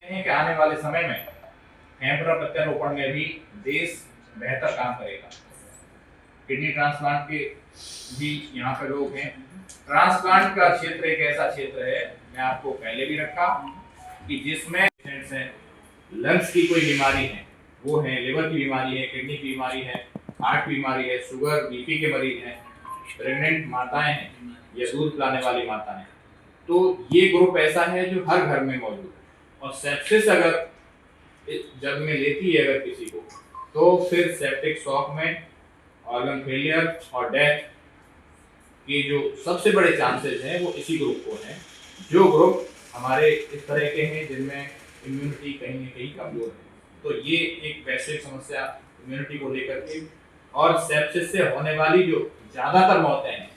हैं कि आने वाले समय में फेफड़ा प्रत्यारोपण में भी देश बेहतर काम करेगा। किडनी ट्रांसप्लांट के भी यहाँ पे लोग हैं। ट्रांसप्लांट का क्षेत्र एक ऐसा क्षेत्र है, मैं आपको पहले भी रखा, कि जिसमें लंग्स की कोई बीमारी है, वो है लिवर की बीमारी है, किडनी की बीमारी है, हार्ट की बीमारी है, शुगर बीपी के मरीज हैं, प्रेग्नेंट माताएं हैं या दूध पिलाने वाली माताएं हैं। तो ये ग्रुप ऐसा है जो हर घर में मौजूद है। और सेप्सिस अगर जग में लेती है अगर किसी को, तो फिर सेप्टिक शॉक में ऑर्गन फेलियर और डेथ के जो सबसे बड़े चांसेस हैं वो इसी ग्रुप को हैं, जो ग्रुप हमारे इस तरह के हैं जिनमें इम्यूनिटी कहीं न कहीं कमजोर है। तो ये एक वैश्विक समस्या इम्यूनिटी को लेकर के, और सेप्सिस से होने वाली जो ज्यादातर मौतें हैं,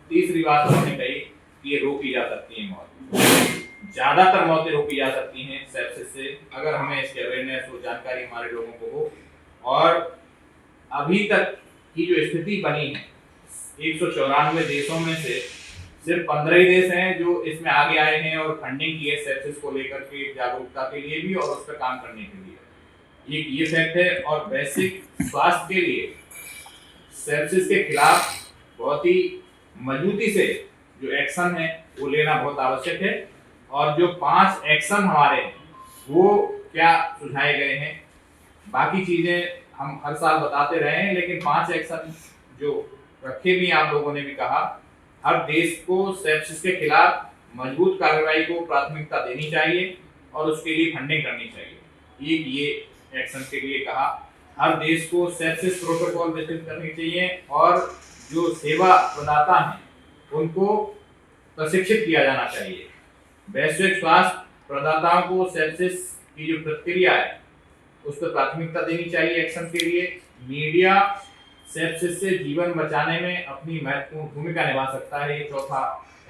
तीसरी बात उन्होंने कही कि ये रोकी जा सकती है मौत। ज्यादातर मौतें रोकी जा सकती हैं सेप्सिस से, अगर हमें इसकी अवेयरनेस और जानकारी हमारे लोगों को हो। और अभी तक की जो स्थिति बनी है, 194 देशों में से सिर्फ 15 ही देश हैं जो इसमें आगे आए हैं और फंडिंग की है सेप्सिस को लेकर के जागरूकता के लिए भी और उस पर काम करने के लिए। ये फैक्ट है। और वैश्विक स्वास्थ्य के लिए सेप्सिस के खिलाफ बहुत ही मजबूती से जो एक्शन है वो लेना बहुत आवश्यक है। और जो 5 एक्शन हमारे वो क्या सुझाए गए हैं, बाकी चीजें हम हर साल बताते रहे हैं, लेकिन 5 एक्शन जो रखे भी आप लोगों ने भी कहा, हर देश को सेप्सिस के खिलाफ मजबूत कार्रवाई को प्राथमिकता देनी चाहिए और उसके लिए फंडिंग करनी चाहिए। ये एक्शन के लिए कहा, हर देश को सेप्सिस प्रोटोकॉल विकसित करनी चाहिए और जो सेवा प्रदाता हैं उनको प्रशिक्षित किया जाना चाहिए। वैश्विक स्वास्थ्य प्रदाताओं को सेप्सिस की जो प्रक्रिया है उस पर प्राथमिकता देनी चाहिए एक्शन के लिए। मीडिया सेप्सिस से जीवन बचाने में अपनी महत्वपूर्ण भूमिका निभा सकता है। ये चौथा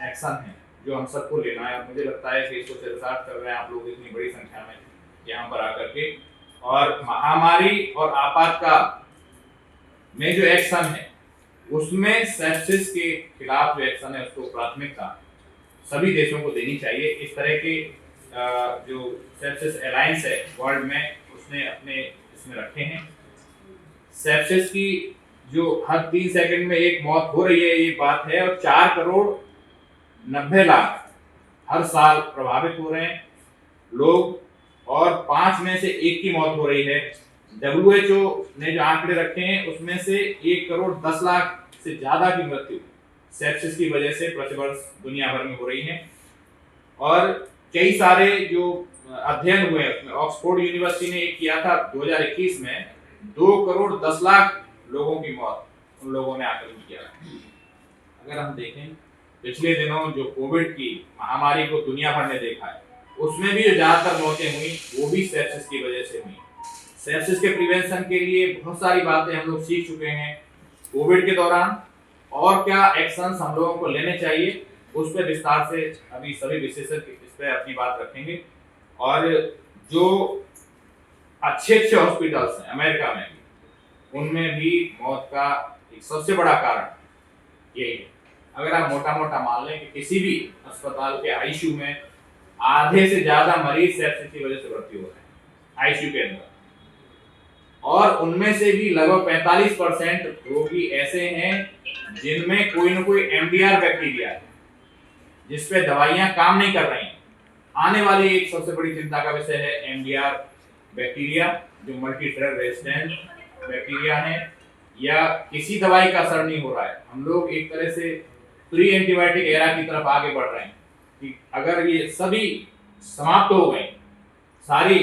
एक्शन है जो हम सबको लेना है। मुझे लगता है कि इसको सिरसाट कर रहे हैं आप लोग इतनी बड़ी संख्या में यहाँ पर आकर के। और महामारी और आपातकाल में जो एक्शन है उसमें सेप्सिस के खिलाफ जो एक्शन है उसको प्राथमिकता सभी देशों को देनी चाहिए। इस तरह के जो सेप्सिस अलायंस है वर्ल्ड में, उसने अपने इसमें रखे हैं। सेप्सिस की जो हर 3 सेकंड में एक मौत हो रही है ये बात है, और 4 करोड़ 90 लाख हर साल प्रभावित हो रहे हैं लोग, और 5 में से 1 की मौत हो रही है। WHO ने जो आंकड़े रखे हैं उसमें से 1 करोड़ 10 लाख से ज्यादा की मृत्यु सेप्सिस की वजह से प्रतिवर्ष दुनिया भर में हो रही है। और कई सारे जो अध्ययन हुए उसमें ऑक्सफोर्ड यूनिवर्सिटी ने एक किया था 2021 में, 2 करोड़ 10 लाख लोगों की मौत उन लोगों ने आकलन किया। अगर हम देखें पिछले दिनों जो कोविड की महामारी को दुनिया भर ने देखा है, उसमें भी जो ज्यादातर मौतें हुई वो भी सेप्सिस की वजह से हुई। सेप्सिस के प्रिवेंशन के लिए बहुत सारी बातें हम लोग सीख चुके हैं कोविड के दौरान, और क्या एक्शंस हम लोगों को लेने चाहिए उस पर विस्तार से अभी सभी विशेषज्ञ इस पर अपनी बात रखेंगे। और जो अच्छे हॉस्पिटल्स हैं अमेरिका में भी, उनमें भी मौत का एक सबसे बड़ा कारण यही है। अगर आप मोटा मोटा मान लें कि किसी भी अस्पताल के आईसीयू में आधे से ज्यादा मरीज सेप्सिस की वजह से भर्ती हो रहे हैं आईसीयू के अंदर, और उनमें से भी लगभग 45% रोगी ऐसे हैं जिनमें कोई न कोई एमडीआर बैक्टीरिया है जिसपे दवाइयां काम नहीं कर रही हैं। आने वाली एक सबसे बड़ी चिंता का विषय है एमडीआर बैक्टीरिया, जो मल्टी ड्रग रेजिस्टेंट बैक्टीरिया है, या किसी दवाई का असर नहीं हो रहा है। हम लोग एक तरह से प्री एंटीबायोटिक एरा की तरफ आगे बढ़ रहे हैं कि अगर ये सभी समाप्त हो गई, सारी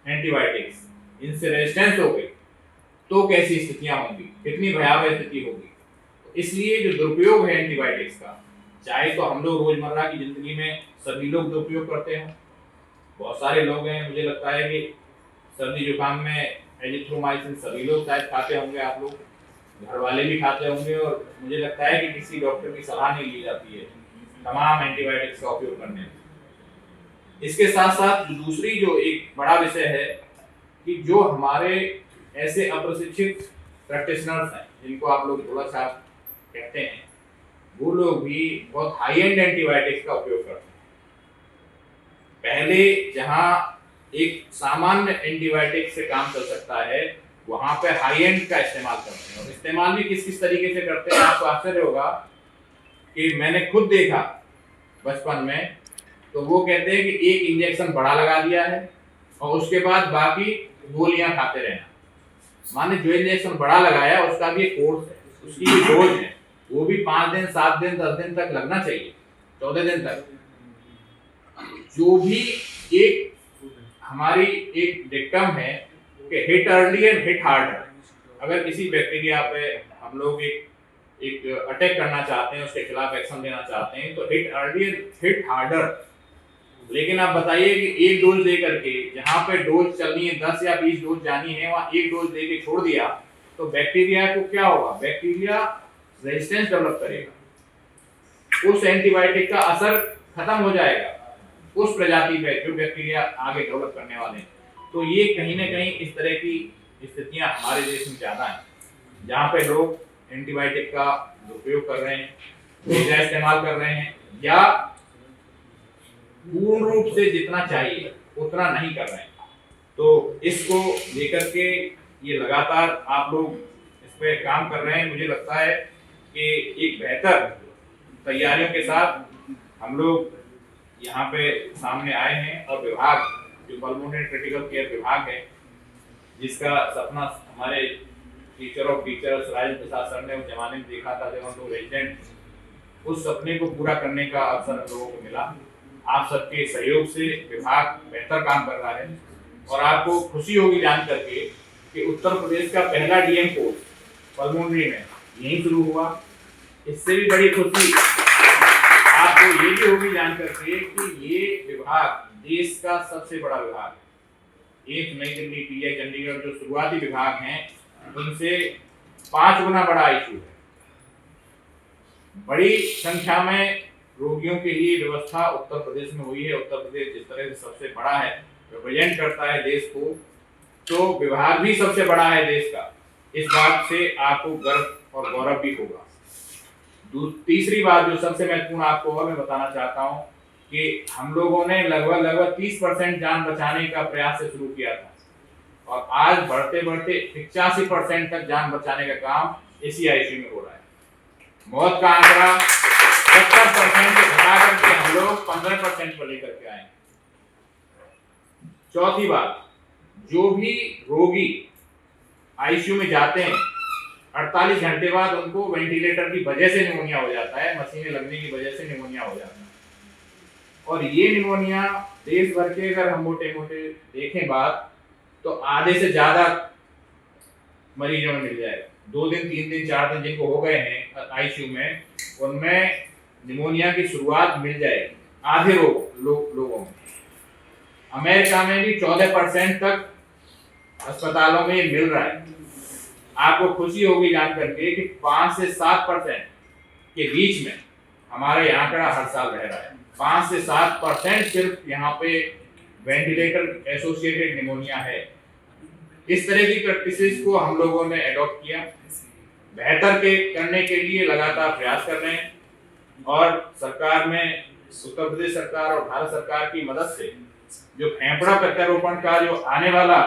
एंटीबायोटिक्स इनसे रेजिस्टेंस हो गई, तो कैसी स्थितियां होंगी, कितनी भयावह स्थिति होगी। इसलिए जो दुरुपयोग है एंटीबायोटिक्स का, चाहे तो हम लोग रोजमर्रा की जिंदगी में सभी लोग दुरुपयोग करते हैं, बहुत सारे लोग हैं, मुझे लगता है कि सर्दी जुकाम में एजिथ्रोमाइसिन सभी लोग शायद खाते होंगे, आप लोग घर वाले भी खाते होंगे, और मुझे लगता है कि किसी डॉक्टर की सलाह नहीं ली जाती है तमाम एंटीबायोटिक्स का उपयोग करने में। इसके साथ साथ दूसरी जो एक बड़ा विषय है कि जो हमारे ऐसे अप्रशिक्षित प्रैक्टिशनर्स हैं जिनको आप लोग थोड़ा सा कहते हैं, वो लोग भी बहुत हाई एंड एंटीबायोटिक्स का उपयोग करते हैं। पहले जहां एक सामान्य एंटीबायोटिक से काम चल सकता है, वहां पे हाई एंड का इस्तेमाल करते हैं। और इस्तेमाल भी किस किस तरीके से करते हैं, आपको आश्चर्य होगा कि मैंने खुद देखा बचपन में। तो वो कहते हैं कि एक इंजेक्शन बड़ा लगा दिया है और उसके बाद बाकी गोलियां खाते रहना। माने जो इंजेक्शन बड़ा लगाया उसका भी एक कोर्स है, उसकी भी डोज है, वो भी 5 दिन 7 दिन 10 दिन तक लगना चाहिए, 14 दिन तक। जो भी एक हमारी एक डिक्टम है कि hit early and hit harder. अगर किसी बैक्टीरिया पे हम लोग एक अटैक करना चाहते हैं, उसके खिलाफ एक्शन लेना चाहते हैं, तो hit early and hit harder. लेकिन आप बताइए कि एक डोज दे करके, जहां पे डोज चलनी है 10 या 20 डोज जानी है, वहां एक डोज दे के छोड़ दिया, तो बैक्टीरिया को क्या होगा? बैक्टीरिया रेजिस्टेंस डेवलप करेगा, उस एंटीबायोटिक का असर खत्म हो जाएगा उस प्रजाति पे जो बैक्टीरिया आगे डेवलप करने वाले हैं। तो ये कहीं ना कहीं इस तरह की स्थितियां हमारे देश में ज्यादा हैं, जहाँ पे लोग एंटीबायोटिक का दुरुपयोग कर रहे हैं, बेजा इस्तेमाल कर रहे हैं, या पूर्ण रूप से जितना चाहिए उतना नहीं कर रहे हैं। तो इसको लेकर के ये लगातार आप लोग इस पे काम कर रहे हैं। मुझे लगता है कि एक बेहतर तैयारियों के साथ हम लोग यहाँ पे सामने आए हैं। और विभाग जो पल्मोनरी क्रिटिकल केयर विभाग है, जिसका सपना हमारे teacher of teachers Rajendra Prasad sir ने उस जमाने में देखा था जब हम लोग रेजिडेंट, उस सपने को पूरा करने का अवसर हम लोगों को मिला। आप सबके सहयोग से विभाग बेहतर काम कर रहा है। और आपको खुशी होगी जान करके कि उत्तर प्रदेश का पहला डीएम कोर्स पल्मोनरी में यहीं शुरू हुआ। इससे भी बड़ी खुशी आपको ये भी होगी जान करके कि ये विभाग देश का सबसे बड़ा विभाग है। एक नई दिल्ली, पीआई चंडीगढ़ जो शुरुआती विभाग हैं, उनसे 5 गुना बड़ा आईसीयू है। बड़ी संख्या में रोगियों के लिए व्यवस्था उत्तर प्रदेश में हुई है। उत्तर प्रदेश जिस तरह से सबसे बड़ा है, रिप्रेजेंट करता है देश को, तो विभाग भी सबसे बड़ा है देश का। इस बात से आपको गर्व और गौरव भी होगा। तीसरी बात जो सबसे महत्वपूर्ण आपको और मैं बताना चाहता हूं कि हम लोगों ने लगभग 30% जान बचाने का प्रयास से शुरू किया था, और आज बढ़ते बढ़ते 85% तक जान बचाने का काम इसी आईसीयू में हो रहा है। मौत का आंकड़ा 70% से घटा करके हम लोग 15% पर लेकर के आए। चौथी बात, जो भी रोगी आईसीयू में जाते हैं 48 घंटे बाद उनको वेंटिलेटर की वजह से निमोनिया हो जाता है, मशीनें लगने की वजह से निमोनिया हो जाता है। और ये निमोनिया देश भर के अगर हम मोटे मोटे देखें बात, तो आधे से ज्यादा मरीजों में मिल जाएगा। 2 दिन 3 दिन 4 दिन जिनको हो गए हैं आईसीयू में, उनमें निमोनिया की शुरुआत मिल जाएगी आधे लोगों में। अमेरिका में भी 14% तक अस्पतालों में मिल रहा है। आपको खुशी होगी जान करके कि 5 से 7% के बीच में हमारा ये आंकड़ा हर साल रह रहा है। 5 से 7% सिर्फ यहाँ पे वेंटिलेटर एसोसिएटेड निमोनिया है। इस तरह की प्रैक्टिसेस को हम लोगों ने अडॉप्ट किया, बेहतर करने के लिए लगातार प्रयास कर रहे हैं। और सरकार में, उत्तर प्रदेश सरकार और भारत सरकार की मदद से जो फेफड़ा प्रत्यारोपण का जो आने वाला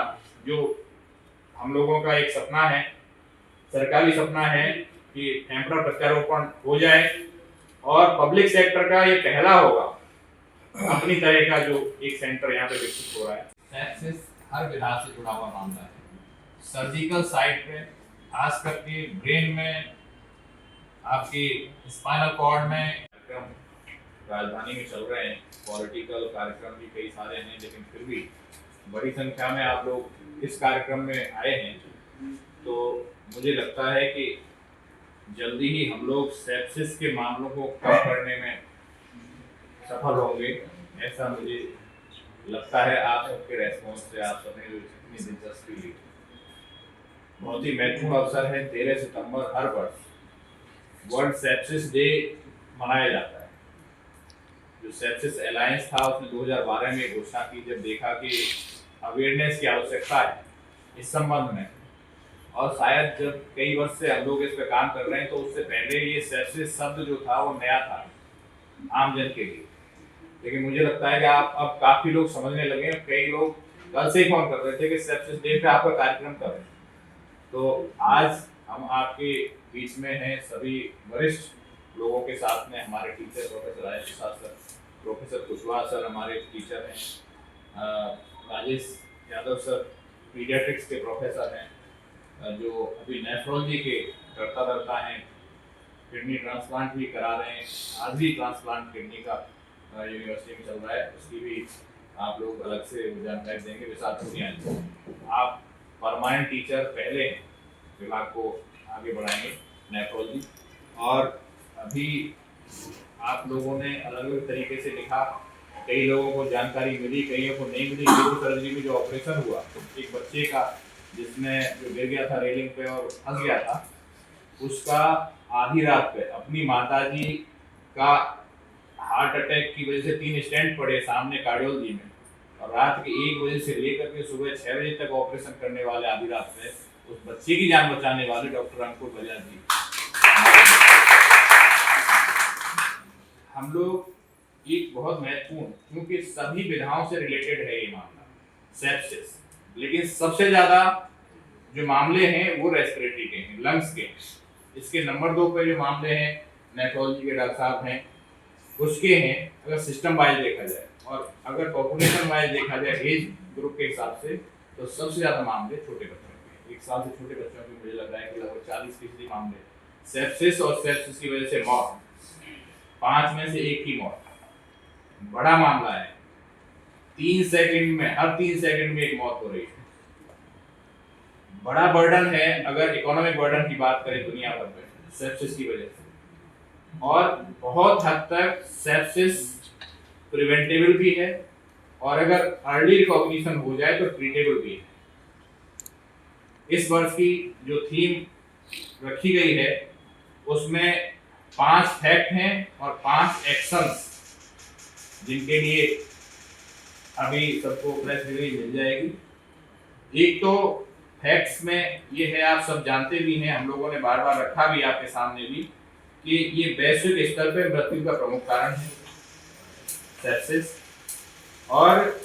जो हम लोगों का एक सपना है, सरकारी सपना है कि फेफड़ा प्रत्यारोपण हो जाए, और पब्लिक सेक्टर का ये पहला होगा अपनी तरह का जो एक सेंटर यहाँ पे विकसित हो रहा है। सेप्सिस हर विधान से जुड़ा हुआ मामला है। सर्जिकल साइट पे, खास करके ब्रेन में, आपकी स्पाइनल कॉर्ड में राजधानी में चल रहे हैं। पॉलिटिकल कार्यक्रम भी कई सारे हैं, लेकिन फिर भी बड़ी संख्या में आप लोग इस कार्यक्रम में आए हैं। तो मुझे लगता है कि जल्दी ही हम लोग सेप्सिस के मामलों को कम करने में सफल होंगे, ऐसा मुझे लगता है। आप सबके रेस्पॉन्स से, आप सबने जो इतनी दिलचस्पी ली, बहुत ही महत्वपूर्ण अवसर है। 13 सितंबर हर वर्ष वर्ल्ड सेप्सिस डे मनाया जाता है। जो सेप्सिस अलायंस था उसने 2012 में घोषणा की, जब देखा कि अवेयरनेस की आवश्यकता है इस संबंध में। और शायद जब कई वर्ष से हम लोग इस पर काम कर रहे हैं, तो उससे पहले ये सेप्सिस शब्द जो था वो नया था आम जन के लिए। लेकिन मुझे लगता है कि आप अब काफी लोग समझने लगे हैं। कई लोग कल से ही फोन कर रहे थे कि सेप्सिस डे पे आपका कार्यक्रम कब है। तो आज हम आपके बीच में हैं सभी वरिष्ठ लोगों के साथ में, हमारे टीचर प्रोफेसर राजेश प्रसाद सर, प्रोफेसर कुशवाहा सर हमारे टीचर हैं, राजेश यादव सर पीडियाट्रिक्स के प्रोफेसर हैं, जो अभी नेफ्रोलॉजी के करता हैं, किडनी ट्रांसप्लांट भी करा रहे हैं, आज भी ट्रांसप्लांट किडनी का यूनिवर्सिटी में चल रहा है, उसकी भी आप लोग अलग से जानकारी देंगे। विशाल पुनिया आप परमानेंट टीचर पहले विभाग को आगे बढ़ाएंगे नेफ्रोलॉजी, और अभी आप लोगों ने अलग अलग तरीके से लिखा, कई लोगों को जानकारी मिली, कईयों को नहीं मिली। सर्जरी में जो ऑपरेशन हुआ एक बच्चे का जिसमें जो गिर गया था रेलिंग पे और फंस गया था, उसका आधी रात पे अपनी माताजी का हार्ट अटैक की वजह से 3 स्टेंट पड़े सामने कार्डियोलॉजी में, और रात के 1 बजे से लेकर के सुबह 6 बजे तक ऑपरेशन करने वाले आधी रात में उस बच्चे की जान बचाने वाले डॉक्टर अंकुर बजाज जी। हम लोग एक बहुत महत्वपूर्ण, क्योंकि सभी विधाओं से रिलेटेड है ये मामला सेप्सिस, लेकिन सबसे ज्यादा जो मामले हैं वो रेस्पिरेटरी के हैं, लंग्स के। इसके नंबर 2 पे जो मामले हैं नेफ्रोलॉजी के डॉक्टर साहब हैं, उसके हैं अगर सिस्टम वाइज देखा जाए, और अगर पॉपुलेशन वाइज देखा जाए एज ग्रुप के हिसाब से, तो सबसे ज्यादा मामले छोटे बच्चों के, 1 साल से छोटे बच्चों के। मुझे लग रहा है कि लगभग 40% मामले सेप्सिस, और सेप्सिस की वजह से मौत 5 में से 1 की मौत। बड़ा मामला है, 3 सेकंड में, हर 3 सेकंड में 1 मौत हो रही है। बड़ा बर्डन है अगर इकोनॉमिक बर्डन की बात करें दुनिया भर में सेप्सिस की वजह से, और बहुत हद तक सेप्सिस प्रिवेंटेबल भी है, और अगर अर्ली रिकॉग्निशन हो जाए तो ट्रीटेबल भी है। इस वर्ष की जो थीम रखी गई है उसमें 5 फैक्ट हैं और 5 एक्शंस, जिनके लिए अभी सबको प्रेस रिलीज मिल जाएगी। एक तो फैक्ट्स में ये है, आप सब जानते भी हैं, हम लोगों ने बार बार रखा भी आपके सामने भी, कि ये वैश्विक स्तर पर मृत्यु का प्रमुख कारण है सेप्सिस, और